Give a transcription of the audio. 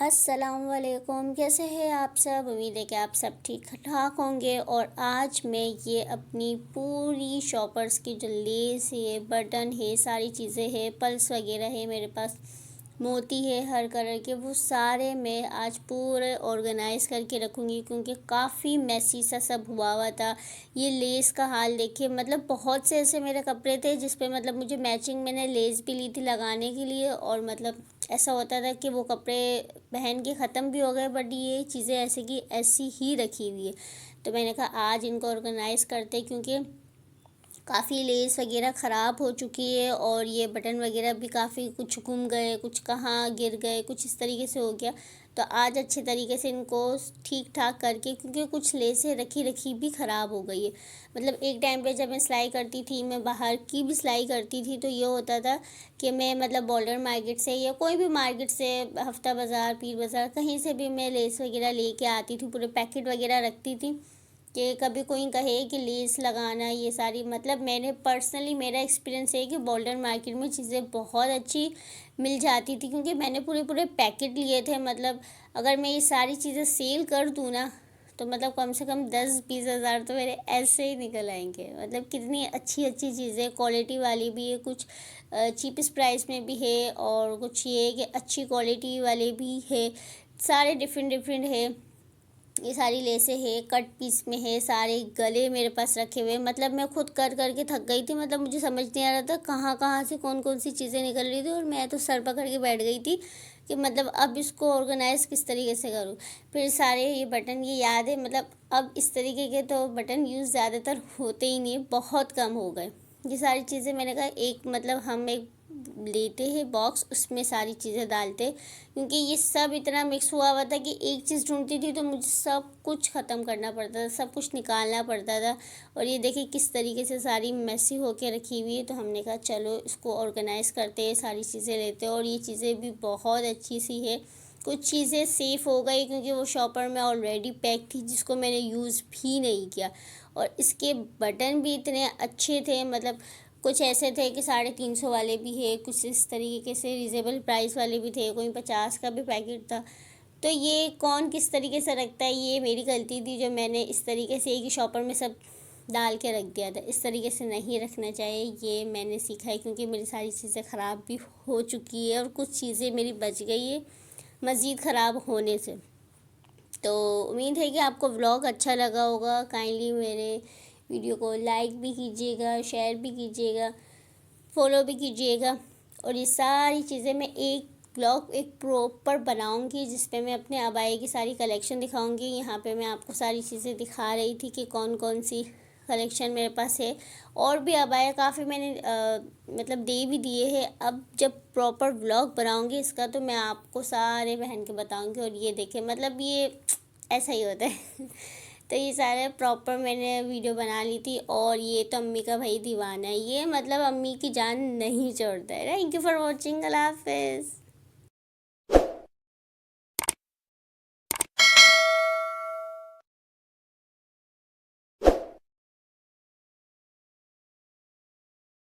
अस्सलामुअलैकुम। कैसे हैं आप सब? उम्मीद है कि आप सब ठीक ठाक होंगे। और आज मैं ये अपनी पूरी शॉपर्स की जो लेस है, बटन है, सारी चीज़ें हैं, पल्स वगैरह है, मेरे पास मोती है हर कलर के, वो सारे मैं आज पूरे ऑर्गेनाइज़ करके रखूँगी क्योंकि काफ़ी मैसी सा सब हुआ था। ये लेस का हाल देखिए, मतलब बहुत से ऐसे मेरे कपड़े थे जिस पे मतलब मुझे मैचिंग मैंने लेस भी ली थी लगाने के लिए, और मतलब ऐसा होता था कि वो कपड़े पहन के ख़त्म भी हो गए, बट ये चीज़ें ऐसे की ऐसी ही रखी हुई है। तो मैंने कहा आज इनको ऑर्गेनाइज़ करते, क्योंकि काफ़ी लेस वगैरह ख़राब हो चुकी है और ये बटन वगैरह भी काफ़ी कुछ गुम गए, कुछ कहाँ गिर गए, कुछ इस तरीके से हो गया। तो आज अच्छे तरीके से इनको ठीक ठाक करके, क्योंकि कुछ लेसें रखी रखी भी ख़राब हो गई है। मतलब एक टाइम पे जब मैं सिलाई करती थी, मैं बाहर की भी सिलाई करती थी, तो ये होता था कि मैं मतलब बॉर्डर मार्केट से या कोई भी मार्केट से, हफ्ता बाज़ार, पीर बाज़ार, कहीं से भी मैं लेस वगैरह लेके आती थी, पूरे पैकेट वगैरह रखती थी कि कभी कोई कहे कि लेस लगाना, ये सारी मतलब मैंने पर्सनली मेरा एक्सपीरियंस है कि बॉर्डर मार्केट में चीज़ें बहुत अच्छी मिल जाती थी, क्योंकि मैंने पूरे पूरे पैकेट लिए थे। मतलब अगर मैं ये सारी चीज़ें सेल कर दूँ ना, तो मतलब कम से कम 10-20 हज़ार तो मेरे ऐसे ही निकल आएंगे। मतलब कितनी अच्छी अच्छी चीज़ें, क्वालिटी वाली भी है, कुछ चीपेस्ट प्राइस में भी है, और कुछ ये कि अच्छी क्वालिटी वाले भी है, सारे डिफरेंट डिफरेंट है। ये सारी लेसें है, कट पीस में है, सारे गले मेरे पास रखे हुए। मतलब मैं खुद कर करके थक गई थी, मतलब मुझे समझ नहीं आ रहा था कहाँ कहाँ से कौन कौन सी चीज़ें निकल रही थी, और मैं तो सर पकड़ के बैठ गई थी कि मतलब अब इसको ऑर्गेनाइज़ किस तरीके से करूँ। फिर सारे ये बटन, ये याद है, मतलब अब इस तरीके के तो बटन यूज़ ज़्यादातर होते ही नहीं, बहुत कम हो गए। ये सारी चीज़ें मैंने कहा एक मतलब हम एक लेते हैं बॉक्स, उसमें सारी चीज़ें डालते, क्योंकि ये सब इतना मिक्स हुआ हुआ था कि एक चीज़ ढूंढती थी तो मुझे सब कुछ ख़त्म करना पड़ता था, सब कुछ निकालना पड़ता था। और ये देखिए किस तरीके से सारी मैसी होके रखी हुई है। तो हमने कहा चलो इसको ऑर्गेनाइज़ करते हैं, सारी चीज़ें लेते हैं। और ये चीज़ें भी बहुत अच्छी सी है, कुछ चीज़ें सेफ़ हो गई क्योंकि वो शॉपर में ऑलरेडी पैक थी, जिसको मैंने यूज़ भी नहीं किया। और इसके बटन भी इतने अच्छे थे, मतलब कुछ ऐसे थे कि 350 वाले भी है, कुछ इस तरीके से रिजनेबल प्राइस वाले भी थे, कोई 50 का भी पैकेट था। तो ये कौन किस तरीके से रखता है, ये मेरी गलती थी जो मैंने इस तरीके से एक ही शॉपर में सब डाल के रख दिया था। इस तरीके से नहीं रखना चाहिए, ये मैंने सीखा है, क्योंकि मेरी सारी चीज़ें ख़राब भी हो चुकी है और कुछ चीज़ें मेरी बच गई है मज़ीद ख़राब होने से। तो उम्मीद है कि आपको व्लॉग अच्छा लगा होगा। काइंडली मेरे वीडियो को लाइक भी कीजिएगा, शेयर भी कीजिएगा, फॉलो भी कीजिएगा। और ये सारी चीज़ें मैं एक ब्लॉग एक प्रॉपर बनाऊंगी, जिस पे मैं अपने अबाए की सारी कलेक्शन दिखाऊंगी। यहाँ पे मैं आपको सारी चीज़ें दिखा रही थी कि कौन कौन सी कलेक्शन मेरे पास है। और भी अबाया काफ़ी मैंने मतलब दे भी दिए हैं। अब जब प्रॉपर व्लॉग बनाऊंगी इसका, तो मैं आपको सारे पहन के बताऊंगी। और ये देखें, मतलब ये ऐसा ही होता है तो ये सारे प्रॉपर मैंने वीडियो बना ली थी। और ये तो अम्मी का भाई दीवाना है, ये मतलब अम्मी की जान नहीं छोड़ता है। Thank you for watching. अल्लाह हाफिज़।